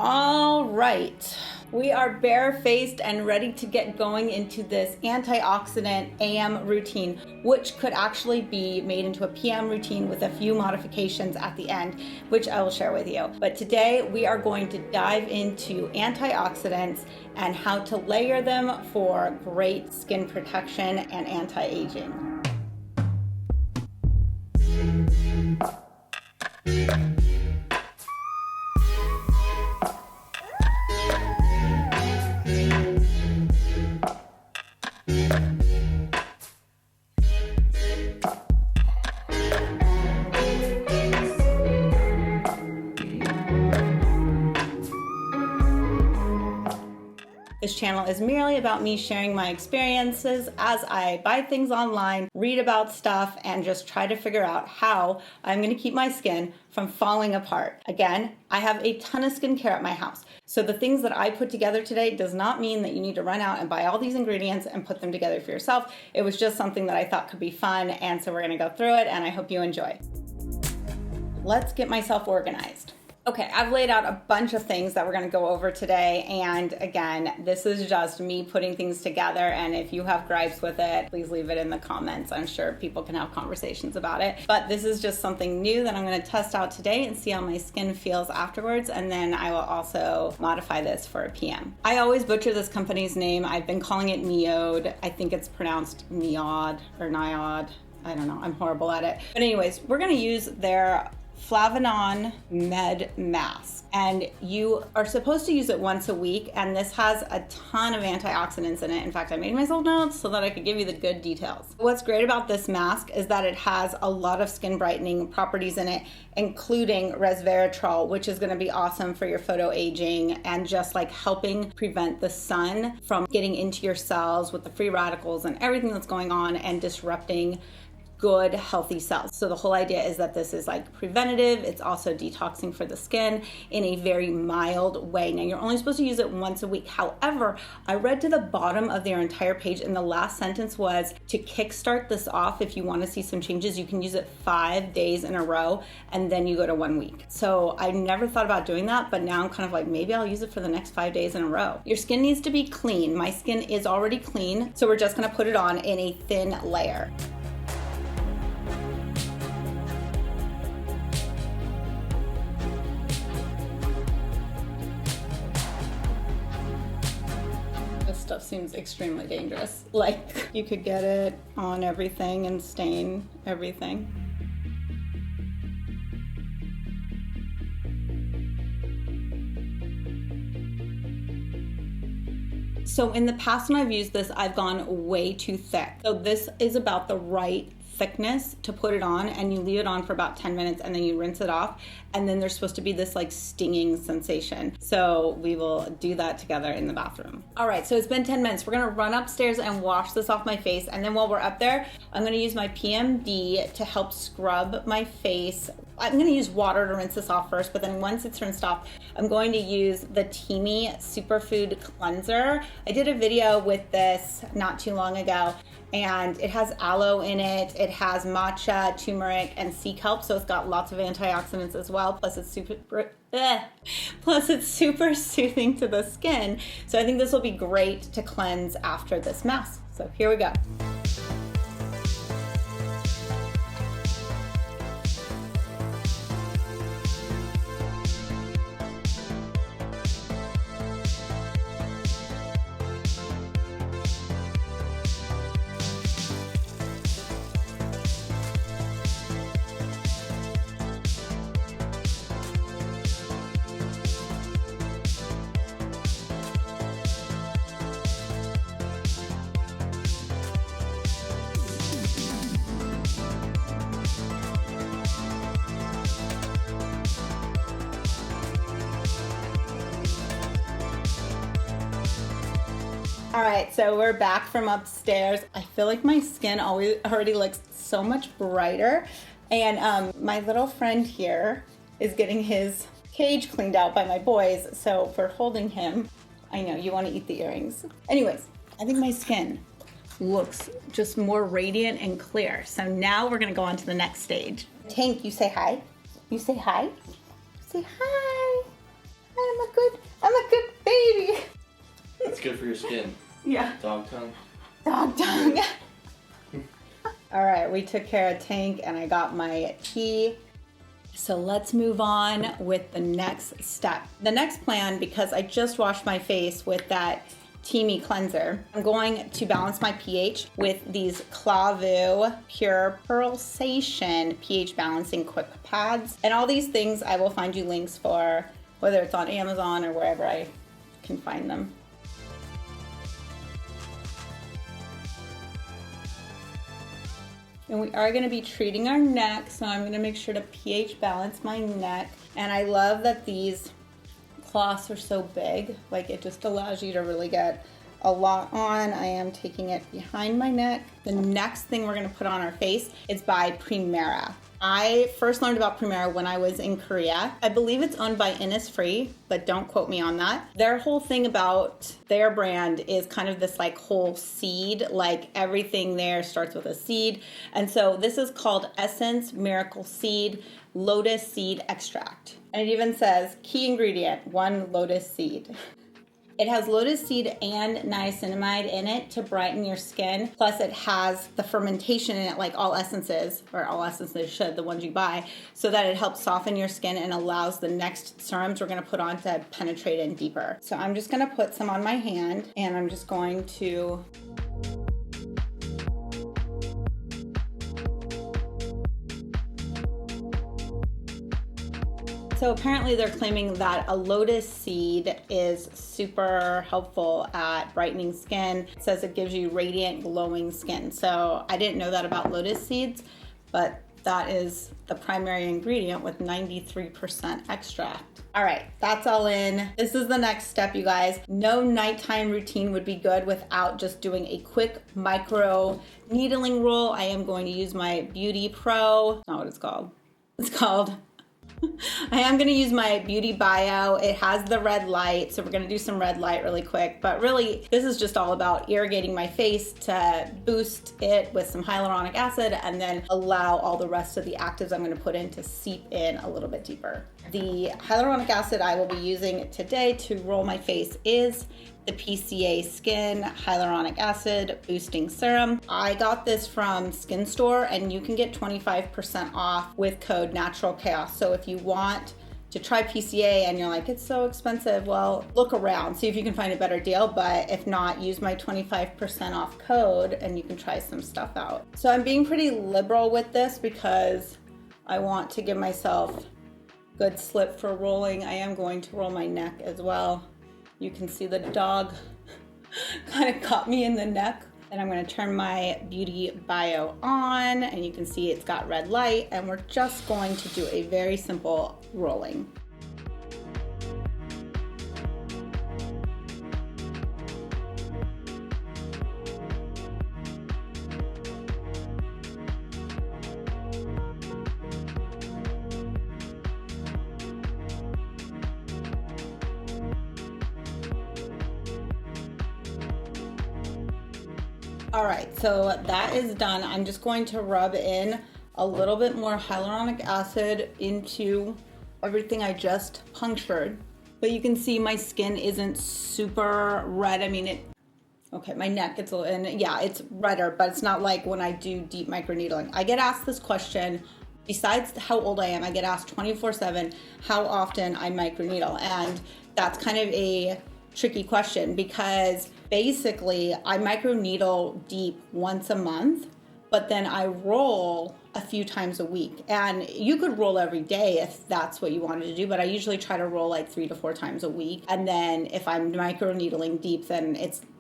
All right, we are barefaced and ready to get going into this antioxidant AM routine, which could actually be made into a PM routine with a few modifications at the end, which I will share with you. But today we are going to dive into antioxidants and how to layer them for great skin protection and anti-aging. This channel is merely about me sharing my experiences as I buy things online, read about stuff, and just try to figure out how I'm going to keep my skin from falling apart. Again, I have a ton of skincare at my house. So the things that I put together today does not mean that you need to run out and buy all these ingredients and put them together for yourself. It was just something that I thought could be fun, and so we're going to go through it, and I hope you enjoy. Let's get myself organized. Okay, I've laid out a bunch of things that we're going to go over today, and again, this is just me putting things together, and if you have gripes with it, please leave it in the comments. I'm sure people can have conversations about it, but this is just something new that I'm going to test out today and see how my skin feels afterwards, and then I will also modify this for a PM. I always butcher this company's name. I've been calling it Niod. I think it's pronounced Niod or Niod. I don't know. I'm horrible at it. But anyways, we're going to use their Klavuu Med Mask, and you are supposed to use it once a week, and this has a ton of antioxidants in it. In fact, I made myself notes so that I could give you the good details. What's great about this mask is that it has a lot of skin brightening properties in it, including resveratrol, which is going to be awesome for your photo aging and just like helping prevent the sun from getting into your cells with the free radicals and everything that's going on and disrupting good, healthy cells. So the whole idea is that this is like preventative. It's also detoxing for the skin in a very mild way. Now, you're only supposed to use it once a week. However, I read to the bottom of their entire page, and the last sentence was to kickstart this off. If you want to see some changes, you can use it 5 days in a row, and then you go to 1 week. So I never thought about doing that, but now I'm kind of like, maybe I'll use it for the next 5 days in a row. Your skin needs to be clean. My skin is already clean, so we're just going to put it on in a thin layer. Stuff seems extremely dangerous. Like, you could get it on everything and stain everything. So in the past when I've used this, I've gone way too thick. So this is about the right thickness to put it on, and you leave it on for about 10 minutes and then you rinse it off, and then there's supposed to be this like stinging sensation. So we will do that together in the bathroom. All right, so it's been 10 minutes. We're gonna run upstairs and wash this off my face, and then while we're up there, I'm gonna use my PMD to help scrub my face. I'm gonna use water to rinse this off first, but then once it's rinsed off, I'm going to use the Teamy Superfood Cleanser. I did a video with this not too long ago, and it has aloe in it. It has matcha, turmeric, and sea kelp, so it's got lots of antioxidants as well. Plus it's super soothing to the skin. So I think this will be great to cleanse after this mask. So here we go. All right, so we're back from upstairs. I feel like my skin already looks so much brighter. And my little friend here is getting his cage cleaned out by my boys. So for holding him, I know you want to eat the earrings. Anyways, I think my skin looks just more radiant and clear. So now we're gonna go on to the next stage. Tank, you say hi. You say hi. Say hi. I'm a good for your skin. Yeah. Dog tongue. Dog tongue. All right, we took care of Tank and I got my tea. So let's move on with the next step. The next plan, because I just washed my face with that Teamy cleanser, I'm going to balance my pH with these Klavuu Pure Pulsation pH Balancing Quick Pads. And all these things I will find you links for, whether it's on Amazon or wherever I can find them. And we are going to be treating our neck, so I'm going to make sure to pH balance my neck. And I love that these cloths are so big, like it just allows you to really get a lot on. I am taking it behind my neck. The next thing we're going to put on our face is by Primera. I first learned about Primera when I was in Korea. I believe it's owned by Innisfree, but don't quote me on that. Their whole thing about their brand is kind of this like whole seed, like everything there starts with a seed. And so this is called Essence Miracle Seed Lotus Seed Extract. And it even says key ingredient, 1 lotus seed. It has lotus seed and niacinamide in it to brighten your skin. Plus it has the fermentation in it like all essences, or all essences should, the ones you buy, so that it helps soften your skin and allows the next serums we're gonna put on to penetrate in deeper. So I'm just gonna put some on my hand and I'm just going to So apparently they're claiming that a lotus seed is super helpful at brightening skin. It says it gives you radiant, glowing skin. So I didn't know that about lotus seeds, but that is the primary ingredient with 93% extract. All right, that's all in. This is the next step, you guys. No nighttime routine would be good without just doing a quick micro needling roll. I am going to use my Beauty Pro. That's not what it's called. It's called I am going to use my Beauty Bio. It has the red light, so we're going to do some red light really quick. But really, this is just all about irrigating my face to boost it with some hyaluronic acid and then allow all the rest of the actives I'm going to put in to seep in a little bit deeper. The hyaluronic acid I will be using today to roll my face is the PCA Skin Hyaluronic Acid Boosting Serum. I got this from Skin Store and you can get 25% off with code Natural Chaos. So if you want to try PCA and you're like, it's so expensive, well, look around, see if you can find a better deal. But if not, use my 25% off code and you can try some stuff out. So I'm being pretty liberal with this because I want to give myself good slip for rolling. I am going to roll my neck as well. You can see the dog kind of caught me in the neck. And I'm going to turn my Beauty Bio on and you can see it's got red light and we're just going to do a very simple rolling. All right, so that is done. I'm just going to rub in a little bit more hyaluronic acid into everything I just punctured. But you can see my skin isn't super red. I mean, okay, my neck gets a little, and yeah, it's redder, but it's not like when I do deep microneedling. I get asked this question, besides how old I am, I get asked 24/7 how often I microneedle. And that's kind of a tricky question because basically I microneedle deep once a month, but then I roll a few times a week. And you could roll every day if that's what you wanted to do, but I usually try to roll like 3 to 4 times a week. And then if I'm microneedling deep, then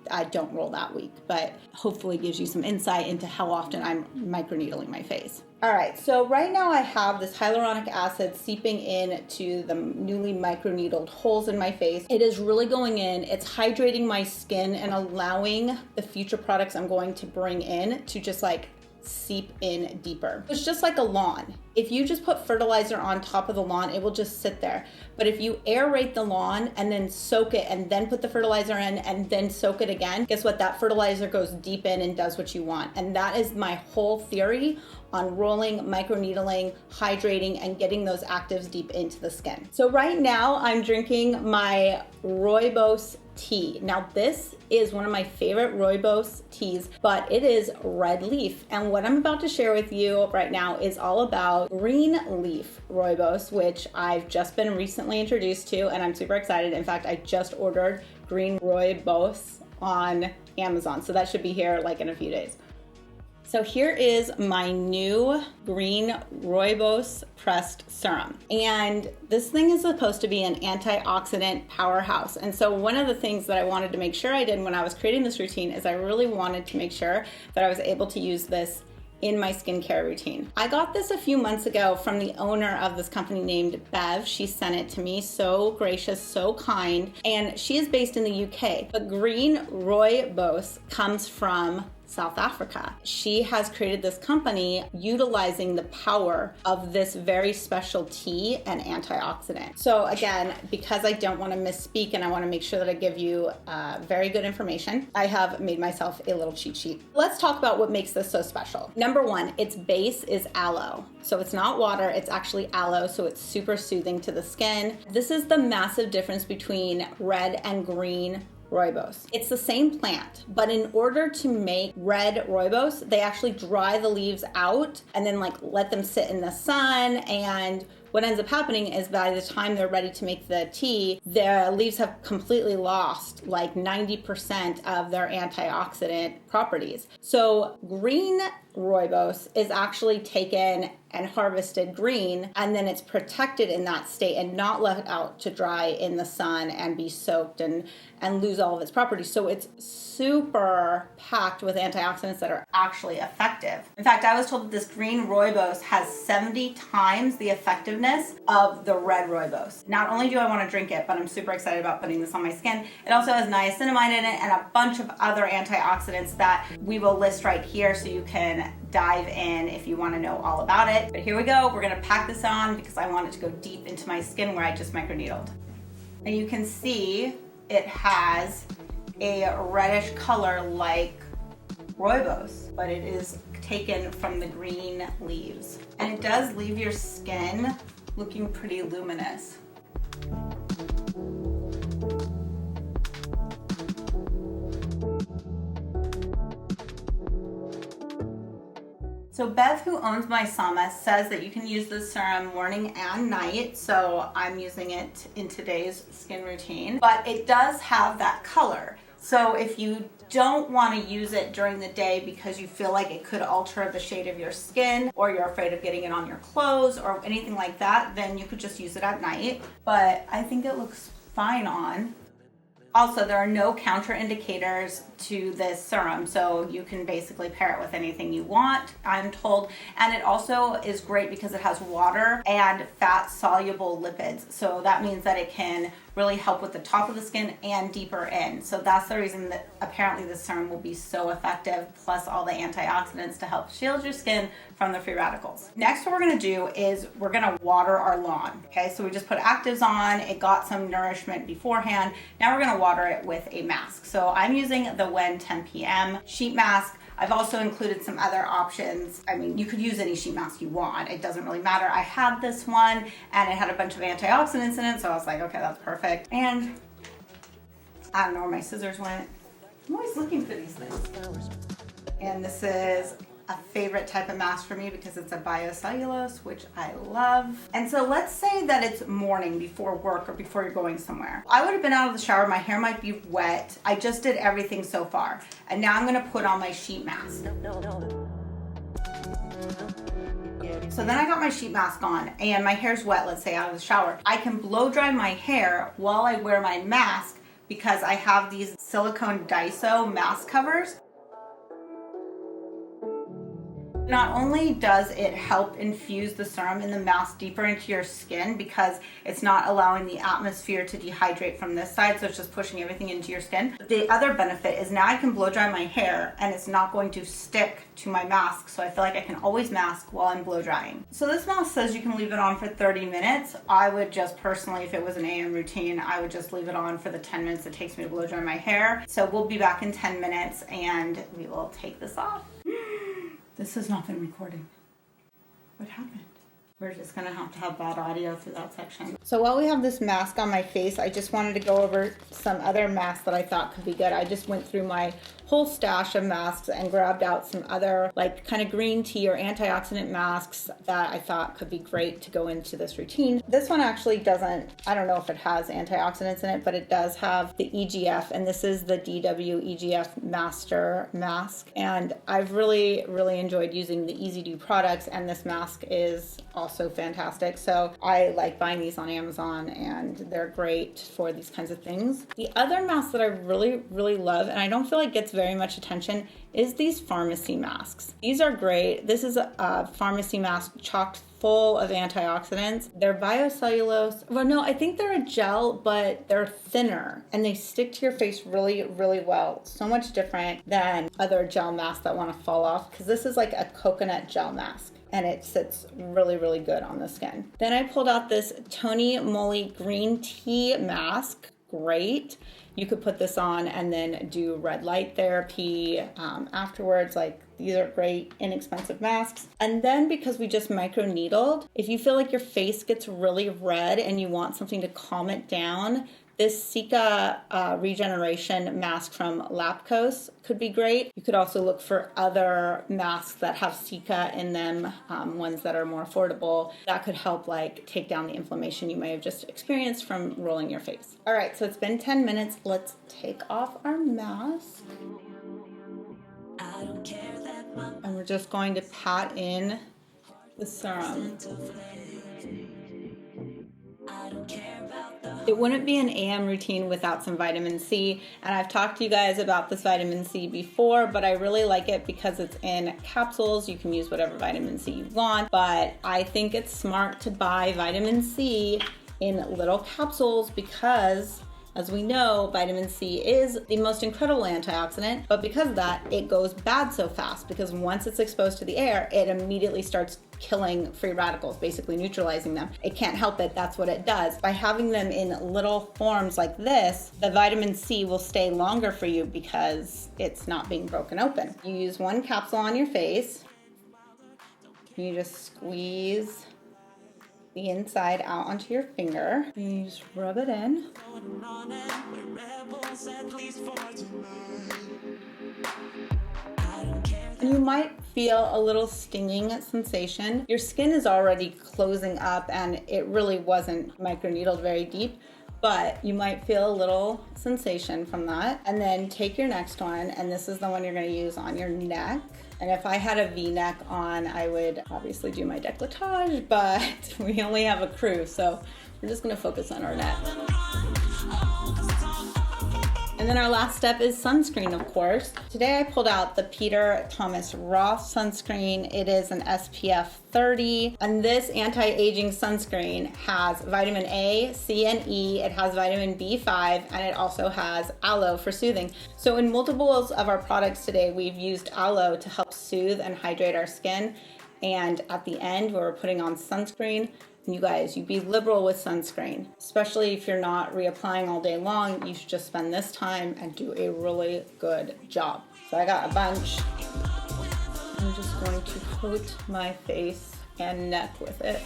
I don't roll that week, but hopefully gives you some insight into how often I'm microneedling my face. All right, so right now I have this hyaluronic acid seeping into the newly microneedled holes in my face. It is really going in, it's hydrating my skin and allowing the future products I'm going to bring in to just like seep in deeper. It's just like a lawn. If you just put fertilizer on top of the lawn, it will just sit there. But if you aerate the lawn and then soak it and then put the fertilizer in and then soak it again, guess what? That fertilizer goes deep in and does what you want. And that is my whole theory on rolling, microneedling, hydrating, and getting those actives deep into the skin. So right now I'm drinking my Rooibos tea. Now this is one of my favorite Rooibos teas, but it is red leaf. And what I'm about to share with you right now is all about green leaf Rooibos, which I've just been recently introduced to, and I'm super excited. In fact, I just ordered green Rooibos on Amazon, so that should be here like in a few days. So here is my new green Rooibos pressed serum. And this thing is supposed to be an antioxidant powerhouse. And so one of the things that I wanted to make sure I did when I was creating this routine is I really wanted to make sure that I was able to use this in my skincare routine. I got this a few months ago from the owner of this company named Bev. She sent it to me, so gracious, so kind. And she is based in the UK. But green Rooibos comes from South Africa. She has created this company utilizing the power of this very special tea and antioxidant. So again, because I don't want to misspeak and I want to make sure that I give you very good information, I have made myself a little cheat sheet. Let's talk about what makes this so special. Number one, its base is aloe. So it's not water, it's actually aloe, so it's super soothing to the skin. This is the massive difference between red and green Rooibos. It's the same plant, but in order to make red Rooibos, they actually dry the leaves out and then like let them sit in the sun, and what ends up happening is by the time they're ready to make the tea, the leaves have completely lost like 90% of their antioxidant properties. So green Rooibos is actually taken and harvested green, and then it's protected in that state and not let out to dry in the sun and be soaked and lose all of its properties. So it's super packed with antioxidants that are actually effective. In fact, I was told that this green Rooibos has 70 times the effectiveness of the red Rooibos. Not only do I want to drink it, but I'm super excited about putting this on my skin. It also has niacinamide in it and a bunch of other antioxidants that we will list right here so you can dive in if you want to know all about it. But here we go. We're going to pack this on because I want it to go deep into my skin where I just microneedled. And you can see it has a reddish color like Rooibos, but it is taken from the green leaves. And it does leave your skin looking pretty luminous. So Bev, who owns Maysama, says that you can use this serum morning and night, so I'm using it in today's skin routine. But it does have that color. So if you don't want to use it during the day because you feel like it could alter the shade of your skin, or you're afraid of getting it on your clothes or anything like that, then you could just use it at night. But I think it looks fine on. Also, there are no contraindicators to this serum, so you can basically pair it with anything you want, I'm told. And it also is great because it has water and fat-soluble lipids. So that means that it can really help with the top of the skin and deeper in. So that's the reason that apparently this serum will be so effective, plus all the antioxidants to help shield your skin from the free radicals. Next, what we're gonna do is we're gonna water our lawn, okay? So we just put actives on, it got some nourishment beforehand. Now we're gonna water it with a mask. So I'm using the When 10 p.m. sheet mask. I've also included some other options. I mean, you could use any sheet mask you want. It doesn't really matter. I had this one and it had a bunch of antioxidants in it, so I was like, okay, that's perfect. And I don't know where my scissors went. I'm always looking for these things. And this is a favorite type of mask for me because it's a biocellulose, which I love. And so let's say that it's morning before work or before you're going somewhere. I would have been out of the shower, my hair might be wet. I just did everything so far. And now I'm gonna put on my sheet mask. So then I got my sheet mask on and my hair's wet, let's say out of the shower. I can blow dry my hair while I wear my mask because I have these silicone Daiso mask covers. Not only does it help infuse the serum in the mask deeper into your skin because it's not allowing the atmosphere to dehydrate from this side, so it's just pushing everything into your skin. The other benefit is now I can blow dry my hair and it's not going to stick to my mask, so I feel like I can always mask while I'm blow drying. So this mask says you can leave it on for 30 minutes. I would just personally, if it was an AM routine, I would just leave it on for the 10 minutes it takes me to blow dry my hair. So we'll be back in 10 minutes and we will take this off. This has not been recording. What happened? We're just gonna have to have bad audio through that section. So while we have this mask on my face, I just wanted to go over some other masks that I thought could be good. I just went through my whole stash of masks and grabbed out some other like kind of green tea or antioxidant masks that I thought could be great to go into this routine. This one actually doesn't, I don't know if it has antioxidants in it, but it does have the EGF, and this is the DW EGF Master Mask. And I've really enjoyed using the Easy Do products, and this mask is also fantastic. So I like buying these on Amazon and they're great for these kinds of things. The other mask that I really love, and I don't feel like gets very much attention, is these pharmacy masks. These are great. This is a pharmacy mask chocked full of antioxidants. They're biocellulose. Well, no, I think they're a gel, but they're thinner and they stick to your face really well. So much different than other gel masks that want to fall off, because this is like a coconut gel mask and it sits really good on the skin. Then I pulled out this Tony Moly green tea mask. Great. You could put this on and then do red light therapy afterwards. Like, these are great, inexpensive masks. And then because we just micro needled, if you feel like your face gets really red and you want something to calm it down, this Cica regeneration mask from Lapkos could be great. You could also look for other masks that have Cica in them, ones that are more affordable. That could help like take down the inflammation you may have just experienced from rolling your face. All right, so it's been 10 minutes. Let's take off our mask. And we're just going to pat in the serum. It wouldn't be an AM routine without some vitamin C, and I've talked to you guys about this vitamin C before, but I really like it because it's in capsules. You can use whatever vitamin C you want, but I think it's smart to buy vitamin C in little capsules because, as we know, vitamin C is the most incredible antioxidant, but because of that, it goes bad so fast because once it's exposed to the air, it immediately starts killing free radicals, basically neutralizing them. It can't help it, that's what it does. By having them in little forms like this, the vitamin C will stay longer for you because it's not being broken open. You use one capsule on your face, you just squeeze the inside out onto your finger, and you just rub it in. And you might feel a little stinging sensation. Your skin is already closing up and it really wasn't microneedled very deep, but you might feel a little sensation from that. And then take your next one, and this is the one you're going to use on your neck. And if I had a V-neck on, I would obviously do my décolletage, but we only have a crew, so we're just going to focus on our neck. And then our last step is sunscreen, of course. Today I pulled out the Peter Thomas Roth sunscreen. It is an SPF 30, and this anti-aging sunscreen has vitamin A, C, and E. It has vitamin B5, and it also has aloe for soothing. So in multiples of our products today, we've used aloe to help soothe and hydrate our skin. And at the end, where we're putting on sunscreen, you guys, you be liberal with sunscreen, especially if you're not reapplying all day long. You should just spend this time and do a really good job. So I got a bunch. I'm just going to coat my face and neck with it.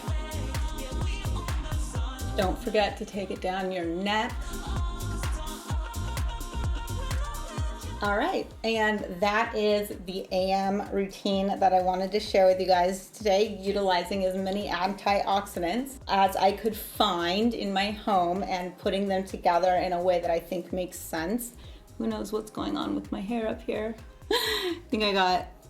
Don't forget to take it down your neck. All right, and that is the AM routine that I wanted to share with you guys today, utilizing as many antioxidants as I could find in my home and putting them together in a way that I think makes sense. Who knows what's going on with my hair up here?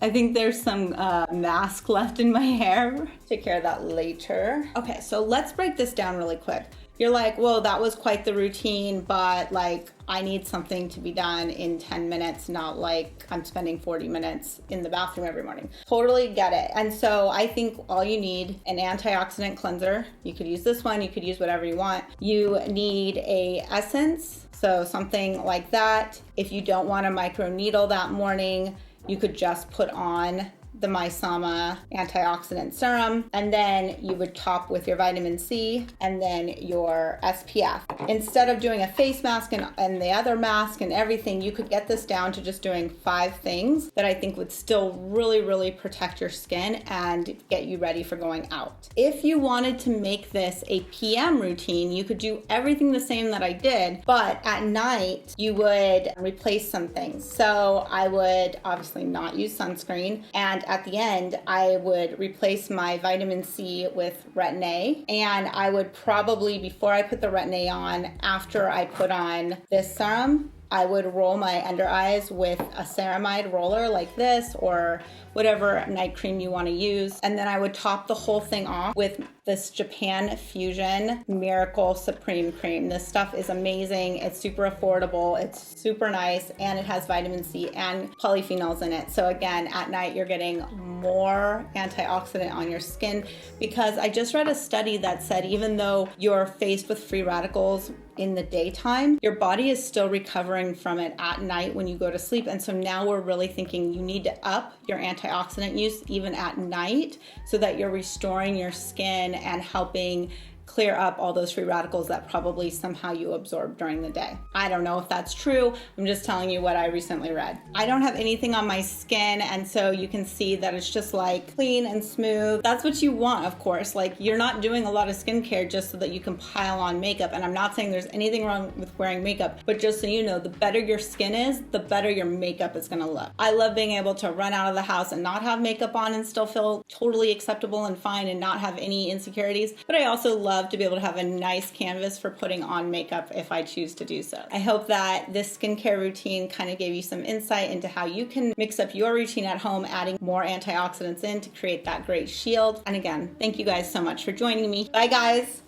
I think there's some mask left in my hair. Take care of that later. Okay, so let's break this down really quick. you're like, whoa, that was quite the routine, but like I need something to be done in 10 minutes, not like I'm spending 40 minutes in the bathroom every morning. Totally get it. And so I think all you need, an antioxidant cleanser. You could use this one, you could use whatever you want. You need a essence, so something like that. If you don't want to microneedle that morning, you could just put on the Maysama Antioxidant Serum, and then you would top with your vitamin C and then your SPF. Instead of doing a face mask and the other mask and everything, you could get this down to just doing 5 things that I think would still really, really protect your skin and get you ready for going out. If you wanted to make this a PM routine, you could do everything the same that I did, but at night you would replace some things. So I would obviously not use sunscreen, and at the end, I would replace my vitamin C with Retin-A, and I would probably, before I put the Retin-A on, after I put on this serum, I would roll my under eyes with a ceramide roller like this, or whatever night cream you want to use. And then I would top the whole thing off with this Japan Fusion Miracle Supreme Cream. This stuff is amazing. It's super affordable. It's super nice, and it has vitamin C and polyphenols in it. So again, at night you're getting more antioxidant on your skin, because I just read a study that said even though you're faced with free radicals in the daytime, your body is still recovering from it at night when you go to sleep. And so now we're really thinking you need to up your antioxidant use even at night, so that you're restoring your skin and helping clear up all those free radicals that probably somehow you absorb during the day. I don't know if that's true. I'm just telling you what I recently read. I don't have anything on my skin, and so you can see that it's just like clean and smooth. That's what you want, of course. Like, you're not doing a lot of skincare just so that you can pile on makeup. And I'm not saying there's anything wrong with wearing makeup, but just so you know, the better your skin is, the better your makeup is gonna look. I love being able to run out of the house and not have makeup on and still feel totally acceptable and fine and not have any insecurities. But I also love to be able to have a nice canvas for putting on makeup if I choose to do so. I hope that this skincare routine kind of gave you some insight into how you can mix up your routine at home, adding more antioxidants in to create that great shield. And again, thank you guys so much for joining me. Bye guys.